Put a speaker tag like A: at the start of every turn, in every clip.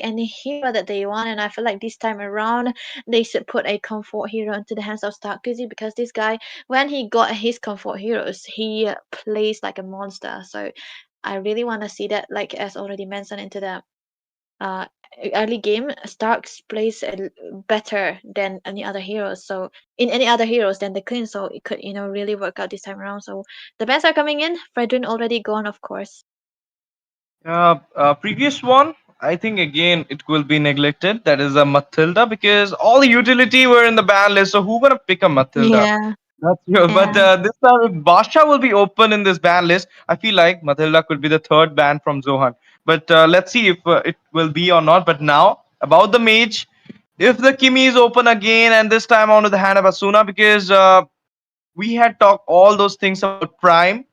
A: any hero that they want, and I feel like this time around they should put a comfort hero into the hands of Stark Kizzy, because this guy, when he got his comfort heroes, he plays like a monster. So I really want to see that, like as already mentioned into the uh, early game, Starks plays better than any other heroes. So in any other heroes than the Queen, so it could really work out this time around. So the bans are coming in. Fredrin already gone, of course.
B: Previous one, I think again it will be neglected. That is a Matilda because all the utility were in the ban list. So who gonna pick a Matilda?
A: Yeah,
B: That's your, but
A: yeah.
B: this time if Basha will be open in this ban list, I feel like Matilda could be the third ban from Zohan. But let's see if it will be or not. But now about the mage, if the Kimi is open again and this time onto the hand of Asuna because we had talked all those things about Prime,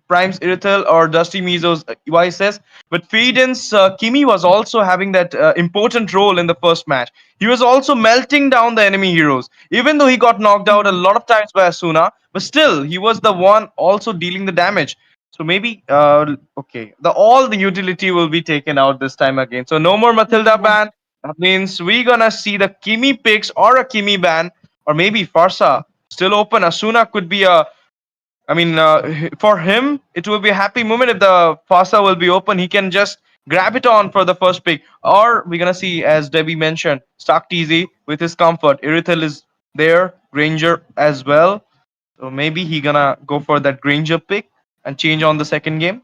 B: Prime's Irithel or Dusty Mizo's Ivises, but Feden's Kimi was also having that important role in the first match. He was also melting down the enemy heroes, even though he got knocked out a
A: Mhm.
B: lot of times by Asuna, but still he was the one also dealing the damage. So maybe okay, the all the utility will be taken out this time again. So no more Matilda
A: Yeah.
B: ban. That means we're gonna see the Kimi picks or a Kimi ban, or maybe Farsa still open. Asuna could be a. I mean, for him, it will be a happy moment if the Farsa will be open. He can just grab it on for the first pick. Or we're gonna see, as Debbie mentioned, Stark TZ with his comfort. Irithel is there, Granger as well. So maybe he gonna go for that Granger pick and change on the second game.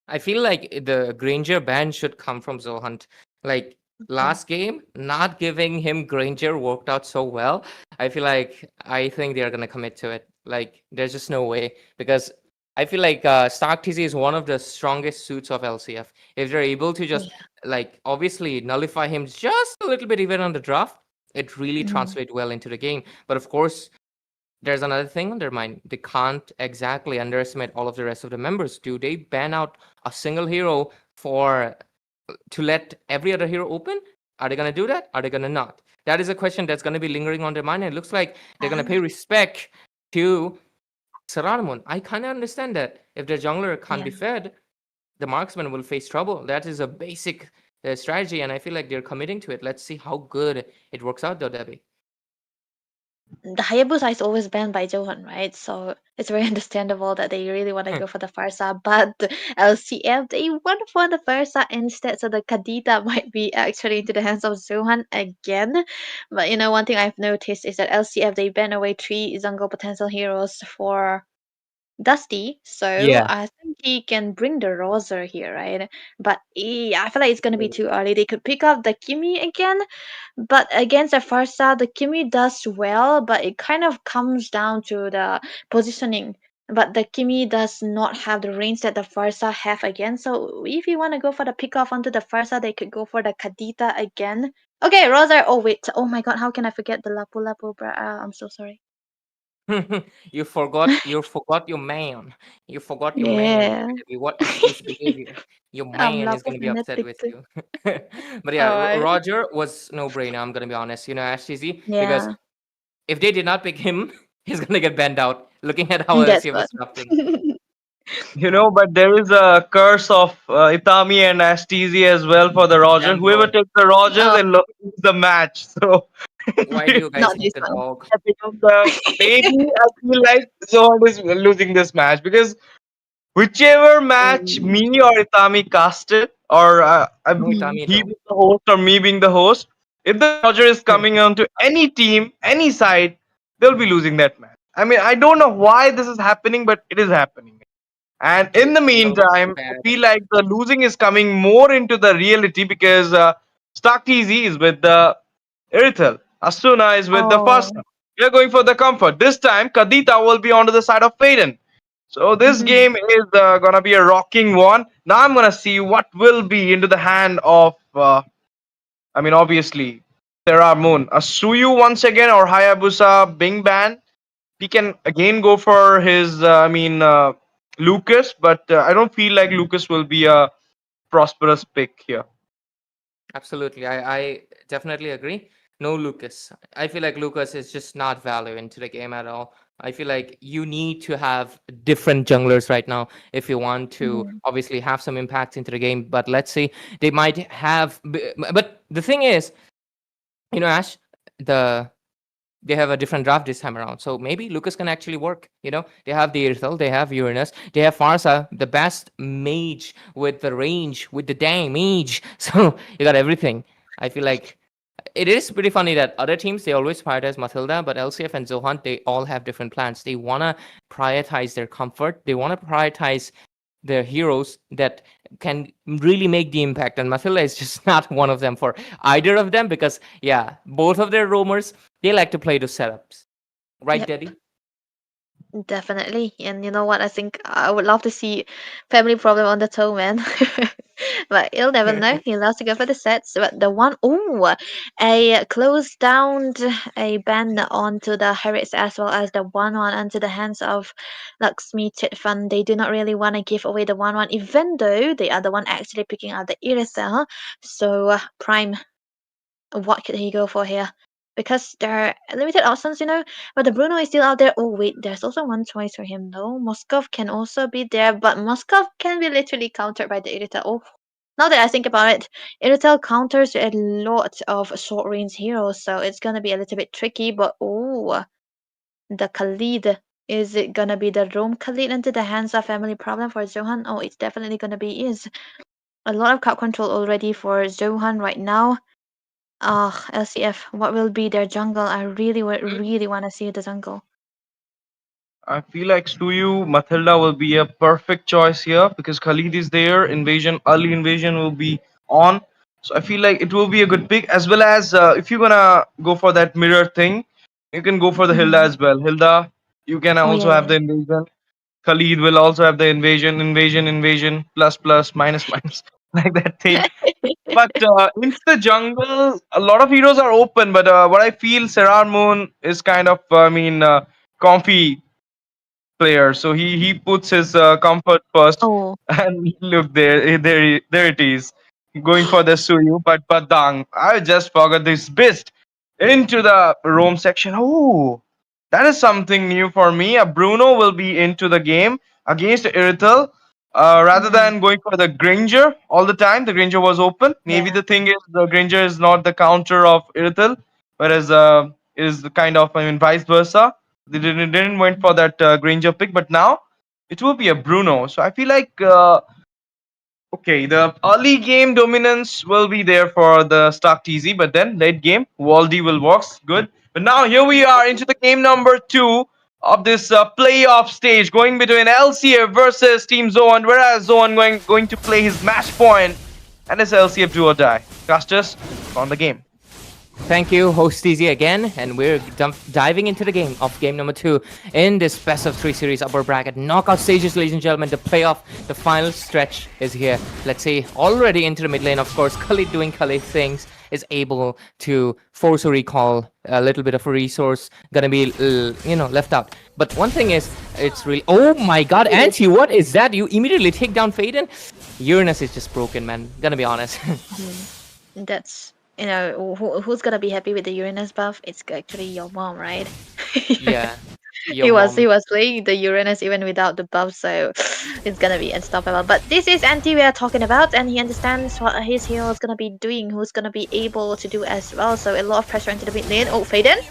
C: I feel like the Granger ban should come from Zohunt. Like
A: Mhm.
C: last game, not giving him Granger worked out so well. I think they're gonna commit to it. Like there's just no way because I feel like Stark TC is one of the strongest suits of LCF. If they're able to just
A: Yeah.
C: like obviously nullify him just a little bit even on the draft, it really
A: Mhm.
C: translates well into the game. But of course, there's another thing on their mind. They can't exactly underestimate all of the rest of the members. Do they ban out a single hero for to let every other hero open? Are they gonna do that? Are they gonna not? That is a question that's gonna be lingering on their mind. And it looks like they're gonna pay
A: Ah,
C: respect to Sararamon. I kind of understand that. If their jungler can't
A: yeah.
C: be fed, the marksman will face trouble. That is a basic strategy, and I feel like they're committing to it. Let's see how good it works out, though, Debbie.
A: The Hayabusa is always banned by Johan, right? So it's very understandable that they really want to go for the Farsa, but LCF they went for the Farsa instead, so the Kadita might be actually into the hands of Johan again. But one thing I've noticed is that LCF they ban away three jungle potential heroes for Dusty, so
C: Yeah.
A: I think he can bring the Roser here, right? But I feel like it's gonna be too early. They could pick up the Kimi again, but against the Farsa, the Kimi does well, but it kind of comes down to the positioning. But the Kimi does not have the range that the Farsa have again. So if you want to go for the pick off onto the Farsa, they could go for the Kadita again. Okay, Rosa. Oh wait. Oh my God. How can I forget the Lapu Lapu? I'm so sorry.
C: You forgot your man. You forgot your man.
A: Yeah.
C: What is this behavior? Your man is
A: Lapu
C: gonna be upset
A: fanatic
C: with
A: too.
C: you. But yeah,
A: Alright.
C: Roger was no brainer. I'm gonna be honest. HTZ, because
A: Yeah.
C: if they did not pick him, he's gonna get banned out. Looking at how
A: That's
C: LCF
A: what.
C: is drafting.
B: But there is a curse of Itami and Astezi as well for the
C: Yeah,
B: Roger. Whoever
C: no.
B: takes the Roger,
A: Oh,
B: they lose the match. So
C: Why do you guys
A: not
C: hate
A: this
C: the
A: one.
C: dog?
B: pick up the maybe I feel like Zohan is losing this match because whichever match
A: Mm,
B: me or Itami casted, or
C: No, Itami,
B: he
C: no.
B: being the host or me being the host, if the Roger is coming onto any team, any side, they'll be losing that match. I mean, I don't know why this is happening, but it is happening. And in the
C: Yellow is
B: meantime, I
C: bad.
B: feel like the losing is coming more into the reality because Stark TZ is with the Irithel. Asuna is with the
A: oh.
B: Fasta. We are going for the comfort. This time, Kadita will be onto the side of Faden. So this
A: Mhm.
B: game is gonna be a rocking one. Now I'm gonna see what will be into the hand of. I mean, obviously, Terra Moon, Asuyu once again or Hayabusa Bing Ban. He can again go for his. Lucas, but I don't feel like Lucas will be a prosperous pick here.
C: Absolutely. I definitely agree. No Lucas. I feel like Lucas is just not value into the game at all. I feel like you need to have different junglers right now if you want to
A: Mhm.
C: obviously have some impact into the game. But let's see, they might have. But the thing is, Ash, the they have a different draft this time around. So maybe Lucas can actually work. They have the Irithel, they have Uranus, they have Farsa, the best mage with the range, with the damage. So you got everything. I feel like it is pretty funny that other teams they always prioritize Matilda, but LCF and Zohunt they all have different plans. They wanna prioritize their comfort. They wanna prioritize their heroes that can really make the impact. And Matilda is just not one of them for either of them because yeah, both of their roamers they like to play those setups, right,
A: Yep.
C: Daddy?
A: Definitely. And you know what? I think I would love to see Family Problem on the toe, man. But you'll never know. He loves to go for the sets. But the one, oh, a closed down, a ban onto the Harriets as well as the 1-1 onto the hands of Lakshmi Chitfan. They do not really want to give away the 1-1, even though they are the one actually picking out the Irithel. So, Prime, what could he go for here? Because there are limited options, but the Bruno is still out there. Oh wait, there's also one choice for him though. Moskov can also be there, but Moskov can be literally countered by the Irithel. Oh, now that I think about it, Irithel counters a lot of short range heroes, so it's gonna be a little bit tricky. But oh, the Khalid. Is it gonna be the Rome Khalid into the hands of Family Problem for Zohan? Oh, it's definitely gonna be is. A lot of crowd control already for Zohan right now. Ah, LCF, what will be their jungle? I really want to see the jungle.
B: I feel like Suyu Mathilda will be a perfect choice here because Khalid is there. Invasion, early invasion will be on. So I feel like it will be a good pick. As well as if you're gonna go for that mirror thing, you can go for the Hilda
A: Mhm.
B: as well. Hilda, you can
A: Oh yeah,
B: also have
A: yeah.
B: the invasion. Khalid will also have the invasion, plus, plus, minus, minus, like that thing. But into the jungle, a lot of heroes are open. But what I feel, Serar Moon is kind of, comfy player. So he puts his comfort first,
A: Oh,
B: and look there it is, going for the Suyu. But Padang, I just forgot this beast into the Rome section. Oh, that is something new for me. A Bruno will be into the game against Irithel. Rather
A: mm,
B: than going for the Granger all the time, the Granger was open. Maybe
A: yeah.
B: the thing is the Granger is not the counter of Irithel, whereas is the kind of vice versa. They didn't went for that Granger pick, but now it will be a Bruno. So I feel like okay, the early game dominance will be there for the Stark TZ, but then late game Waldy will works good. But now here we are into the game number 2 of this playoff stage, going between LCF versus Team Zohan, whereas Zohan going to play his match point, and it's LCF do or die. Casters on the game.
C: Thank you, host TZ again, and we're diving into the game of game number 2 in this best of 3 series upper bracket knockout stages, ladies and gentlemen. The playoff, the final stretch is here. Let's see, already into the mid lane, of course, Khalid doing Khalid things is able to force a recall, a little bit of a resource gonna be left out. But one thing is, it's really, oh my god, Anti, what is that? You immediately take down Faden. Uranus is just broken, man, gonna be honest.
A: That's who's gonna be happy with the Uranus buff? It's actually your mom, right?
C: Yeah, your
A: He
C: mom.
A: was playing the Uranus even without the buff, so it's gonna be unstoppable. But this is Anti we are talking about, and he understands what his hero is gonna be doing, who's gonna be able to do as well. So a lot of pressure into the mid lane. Oh, Faden.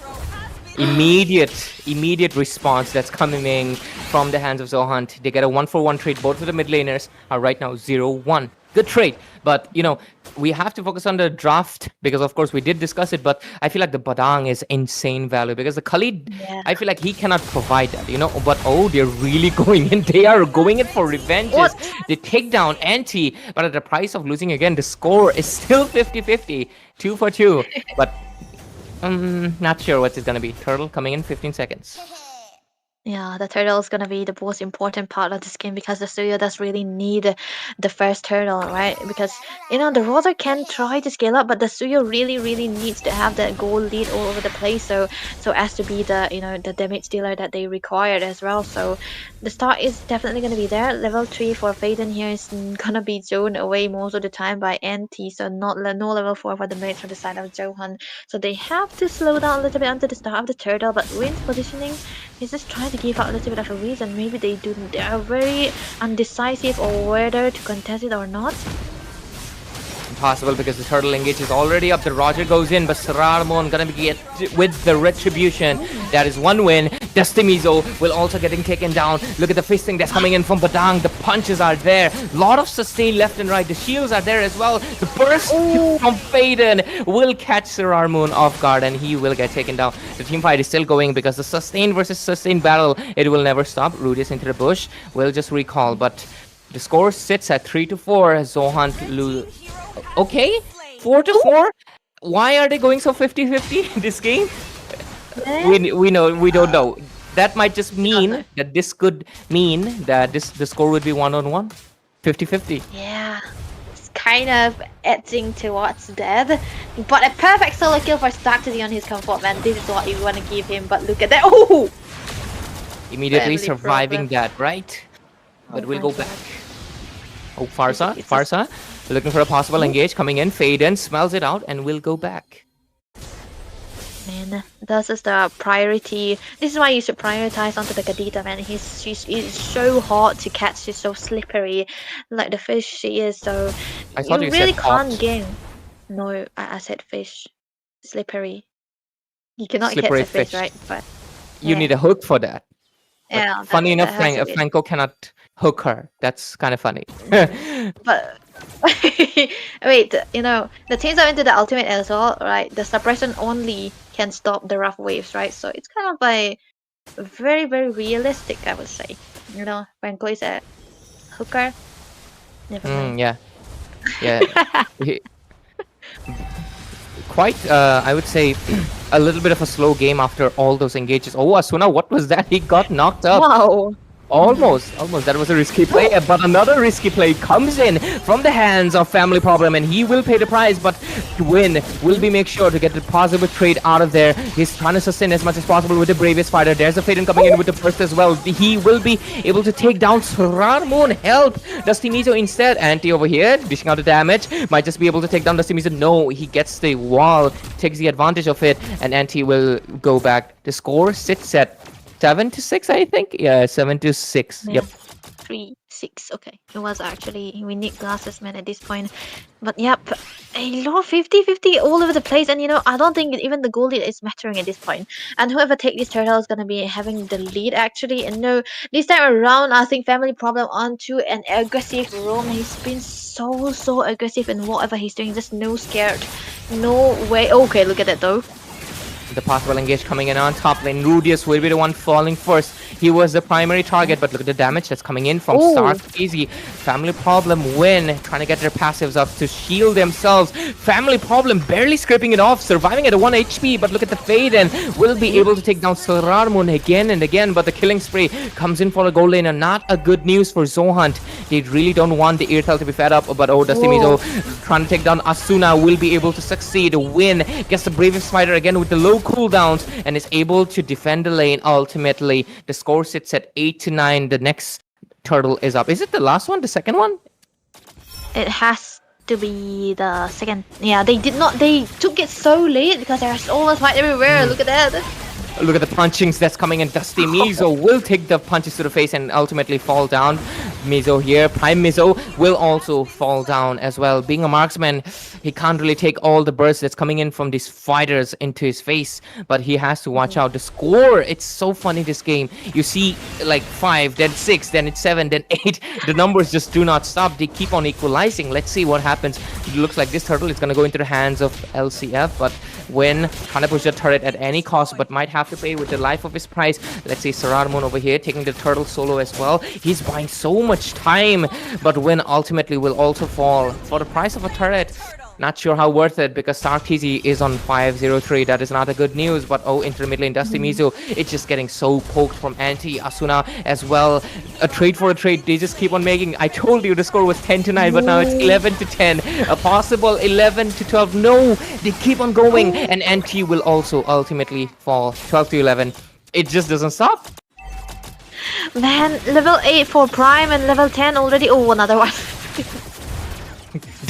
C: Immediate response that's coming in from the hands of Zohunt. They get a 1-for-1 trade. Both of the mid laners are right now 0-1. Good trade, but we have to focus on the draft because of course we did discuss it, but I feel like the Badang is insane value because the Khalid,
A: Yeah.
C: I feel like he cannot provide that. But oh, they're really going in. They are going in for revenges.
A: What?
C: They take down Anti, but at the price of losing again, the score is still 50-50, 2 for 2. But not sure what it's gonna be. Turtle coming in 15 seconds.
A: Yeah, the turtle is gonna be the most important part of this game because the studio does really need the first turtle, right? Because the rotor can try to scale up, but the studio really needs to have that goal lead all over the place, so as to be the the damage dealer that they required as well. So the start is definitely gonna be there. Level 3 for Faden here is gonna be zoned away most of the time by NT, so no level 4 for the mates on the side of Zohunt. So they have to slow down a little bit until the start of the turtle, but Win's positioning. He's just trying to give out a little bit of a reason. Maybe they are very undecisive or whether to contest it or not.
C: Impossible because the turtle engage is already up. The Roger goes in, but Sararmon gonna get with the retribution. That is one win. Destimizo will also getting taken down. Look at the fisting that's coming in from Badang. The punches are there. Lot of sustain left and right. The shields are there as well. The burst from Faden will catch Sararmon off guard and he will get taken down. The team fight is still going because the sustain versus sustain battle, it will never stop. Rudius into the bush will just recall, but the score sits at 3-4. Zohunt lose. Okay, 4-4. Why are they going so 50-50 in this game? We don't know. That might just mean that this could mean that the score would be 1-on-1, 50-50.
A: Yeah, it's kind of edging towards death. But a perfect solo kill for Starkzy on his comfort, man. This is what you want to give him. But look at that. Oh!
C: Immediately surviving that, right? But we'll go back. Oh, Farsa looking for a possible engage coming in. Faden smells it out and will go back.
A: Man, this is the priority. This is why you should prioritize onto the Kadita, man. She's so hard to catch. She's so slippery, like the fish she is. So
C: I thought you
A: really
C: said
A: can't
C: hot.
A: game. No, I said fish. Slippery. You cannot
C: Slippery
A: catch a fish,
C: fish.
A: right? But
C: You need a hook for that. But
A: yeah.
C: funny enough,
A: that has to be-
C: Franco cannot hook her. That's kind of funny.
A: But wait, the teams are into the ultimate as well, right? The suppression only can stop the rough waves, right? So it's kind of like very realistic, I would say. Franco is a hooker. Never mind.
C: Yeah. Quite, I would say, a little bit of a slow game after all those engages. Oh, Asuna, what was that? He got knocked up.
A: Wow.
C: Almost. That was a risky play, but another risky play comes in from the hands of Family Problem, and he will pay the price, but to win will be make sure to get the positive trade out of there. He's trying to sustain as much as possible with the bravest fighter. There's a Faden coming in with the burst as well. He will be able to take down Sararmon. Help! Destimizo instead. Anti over here, dishing out the damage. Might just be able to take down Destimizo. No, he gets the wall, takes the advantage of it, and Anti will go back. The score sits at 7-6, I think. Yeah, 7-6. Yep.
A: 3-6. Okay, it was actually we need glasses, man, at this point. But yep, a lot 50-50 all over the place, and I don't think even the goal lead is mattering at this point. And whoever take this turtle is gonna be having the lead actually. And no, this time around, I think Family Problem onto an aggressive roam. He's been so aggressive in whatever he's doing. Just no scared, no way. Okay, look at that though.
C: The possible engage coming in on top lane. Rudius will be the one falling first. He was the primary target, but look at the damage that's coming in from Starkzy. Family Problem win, trying to get their passives up to shield themselves. Family Problem barely scraping it off, surviving at a 1 HP, but look at the fade and will be able to take down Sararmon again and again, but the killing spree comes in for the gold lane, and not a good news for Zohunt. They really don't want the Eartel to be fed up, but Destimizo trying to take down Asuna will be able to succeed, win, gets the bravest fighter again with the low cooldowns, and is able to defend the lane ultimately. The score sits at 8-9. The next turtle is up. Is it the last one? The second one?
A: It has to be the second. Yeah, they took it so late because there's almost fight everywhere. Look at that.
C: Look at the punchings that's coming in. Destimizo will take the punches to the face and ultimately fall down. Mizo here, Prime Mizo will also fall down as well. Being a marksman, he can't really take all the bursts that's coming in from these fighters into his face, but he has to watch out. The score, it's so funny this game. You see like 5, then 6, then it's 7, then 8. The numbers just do not stop. They keep on equalizing. Let's see what happens. It looks like this turtle is going to go into the hands of LCF, but when trying to push the turret at any cost, but might have to pay with the life of his prize. Let's see Sararmon over here taking the turtle solo as well. He's buying so much time, but Win ultimately will also fall for the price of a turret. Not sure how worth it because Sarkisi is on 503. That is not a good news. But oh, into the mid lane, Dusty Mizu, it's just getting so poked from anti Asuna as well. A trade for a trade. They just keep on making. I told you the score was 10-9, but now it's 11-10. A possible 11-12. No, they keep on going, and anti will also ultimately fall 12-11. It just doesn't stop.
A: Man, level 8 for Prime and level 10 already. Oh, another one.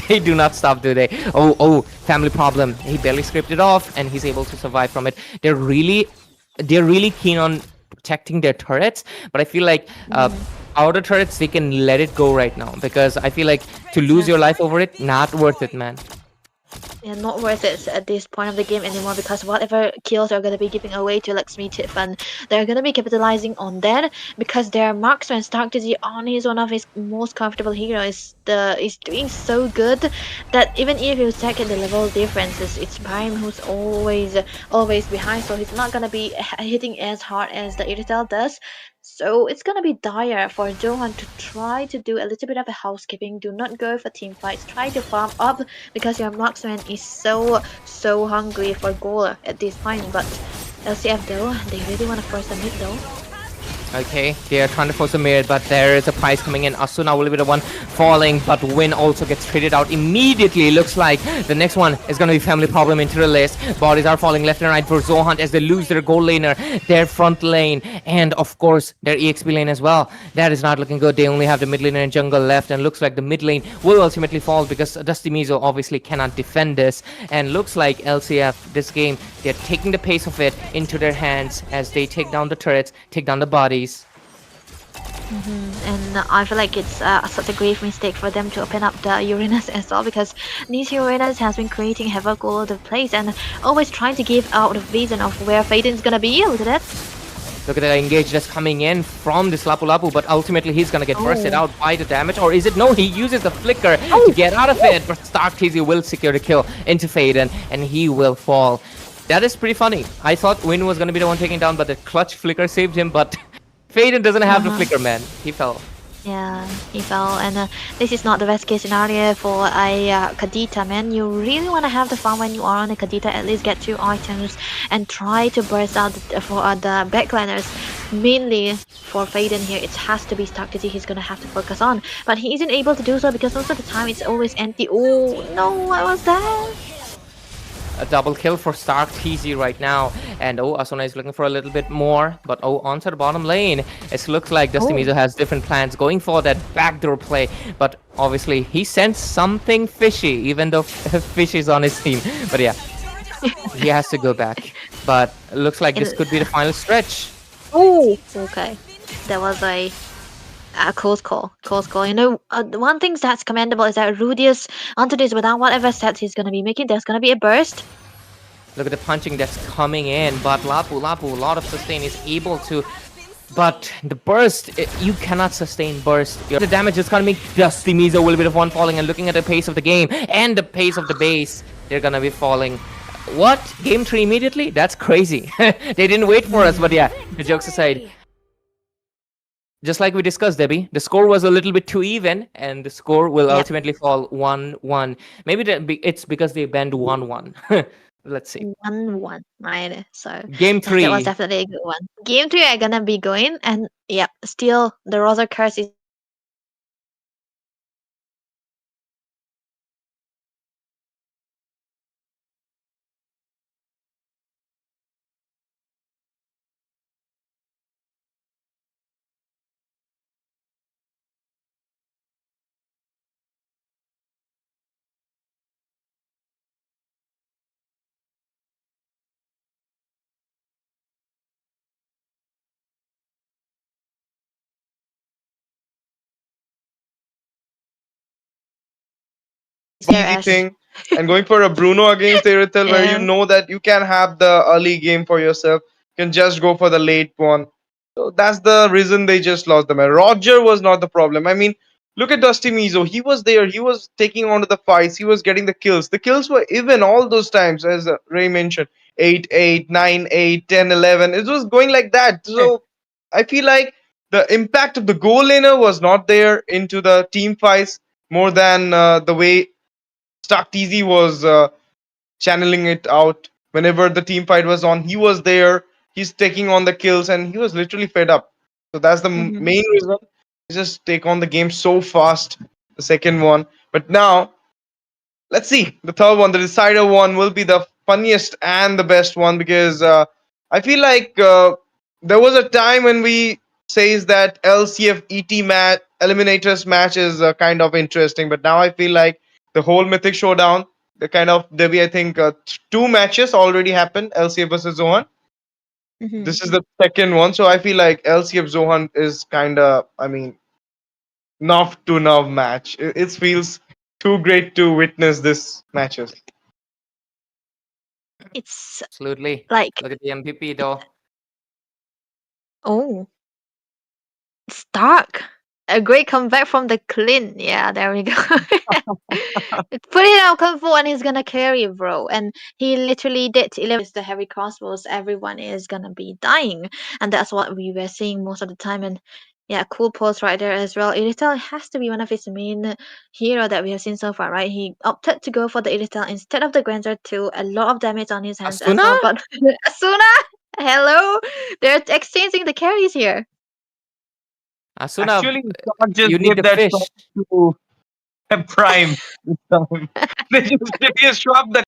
C: They do not stop, do they? Oh, family problem. He barely scraped it off, and he's able to survive from it. They're really keen on protecting their turrets, but I feel like outer turrets, they can let it go right now because I feel like to lose your life over it, not worth it, man.
A: Yeah, not worth it at this point of the game anymore because whatever kills are going to be giving away to Lakshmi Tiffan, they're going to be capitalizing on that because their marksman Starkzy on is one of his most comfortable heroes. Is doing so good that even if you second the level differences, it's Prime who's always behind, so he's not going to be hitting as hard as the Iritel does. So it's gonna be dire for Zohunt to try to do a little bit of a housekeeping. Do not go for team fights. Try to farm up because your marksman is so hungry for goal at this point. But LCF though, they really want to force the mid though.
C: Okay, they are trying to force a mid, but there is a prize coming in. Asuna will be the one falling, but Win also gets traded out immediately. Looks like the next one is going to be family problem into the list. Bodies are falling left and right for Zohunt as they lose their goal laner, their front lane, and of course their EXP lane as well. That is not looking good. They only have the mid laner and jungle left, and looks like the mid lane will ultimately fall because Dusty Mizo obviously cannot defend this. And looks like LCF, this game, they're taking the pace of it into their hands as they take down the turrets, take down the bodies.
A: And I feel like it's such a grave mistake for them to open up the Uranus as well because these Uranus has been creating havoc all over the place and always trying to give out the vision of where Faden's gonna be. Look at that.
C: Look at the engage just coming in from this Lapu Lapu, but ultimately he's gonna get bursted out by the damage. Or is it? No, he uses the flicker to get out of it, but Starkzy will secure the kill into Faden and he will fall. That is pretty funny. I thought Win was gonna be the one taking down, but the clutch flicker saved him, but Faden doesn't have the flicker, man. He fell.
A: Yeah, he fell, and this is not the best case scenario for a Kadita, man. You really want to have the farm when you are on a Kadita, at least get 2 items and try to burst out for the backliners. Mainly for Faden here, it has to be Starkzy he's gonna have to focus on, but he isn't able to do so because most of the time it's always empty. Oh no, what was that?
C: A double kill for Starkzy right now, and Asuna is looking for a little bit more, but onto the bottom lane. It looks like Dusty Mizo has different plans, going for that backdoor play, but obviously he sensed something fishy, even though Fish is on his team. But yeah, he has to go back. But looks like this could be the final stretch.
A: Oh, okay. That was a close call. Close call. You know, one thing that's commendable is that Rudius onto this without whatever sets he's gonna be making. There's gonna be a burst.
C: Look at the punching that's coming in, but Lapu, a lot of sustain is able to. But the burst, you cannot sustain burst. The damage is coming. Dusty Mizo will be the one falling, and looking at the pace of the game and the pace of the base, they're gonna be falling. What? Game 3 immediately? That's crazy. They didn't wait for us, but yeah, the jokes aside. Just like we discussed, Debbie, the score was a little bit too even, and the score will ultimately fall 1-1. Maybe it's because they banned 1-1. Let's see.
A: 1-1, right? So
C: Game 3.
A: that was definitely a good one. Game 3 are gonna be going, and yeah, still the Rosa curse is there
B: Easy
A: as
B: thing. And going for a Bruno against Erythel, where you
A: yeah.
B: know that you can have the early game for yourself, you can just go for the late one. So that's the reason they just lost the match. Roger was not the problem. I mean, look at Dusty Mizo. He was there. He was taking on to the fights. He was getting the kills. The kills were even all those times, as Ray mentioned. 8-8, 9-8, 10-11. It was going like that. So I feel like the impact of the goal laner was not there into the team fights more than the way Stark TZ was channeling it out. Whenever the team fight was on, he was there. He's taking on the kills, and he was literally fed up. So that's the
A: Mm-hmm.
B: main reason. He just take on the game so fast. The second one, but now let's see the third one. The decider one will be the funniest and the best one because I feel like there was a time when we says that LCF ET match eliminators match is kind of interesting, but now I feel like the whole Mythic Showdown, the kind of Debbie, I think two matches already happened, LCF versus Zohan.
A: Mm-hmm.
B: This is the second one, so I feel like LCF Zohan is kind of, I mean, nerve to nerve match. It feels too great to witness this matches.
A: It's
C: Absolutely.
A: like,
C: Look at the MVP though.
A: oh, Stark. A great comeback from the clean. Yeah, there we go. Put it on Kung Fu and he's gonna carry, bro. And he literally did 11 the heavy crossbows. Everyone is gonna be dying. And that's what we were seeing most of the time. And yeah, cool pose right there as well. Irital has to be one of his main hero that we have seen so far, right? He opted to go for the Irital instead of the Granzer too. A lot of damage on his hands as
C: Asuna?
A: well. But Asuna, hello, they're exchanging the carries here.
C: Asuna,
B: Actually, Stark just
C: you need
B: gave
C: the
B: that
C: fish.
B: shot to Prime this time. They just shrub the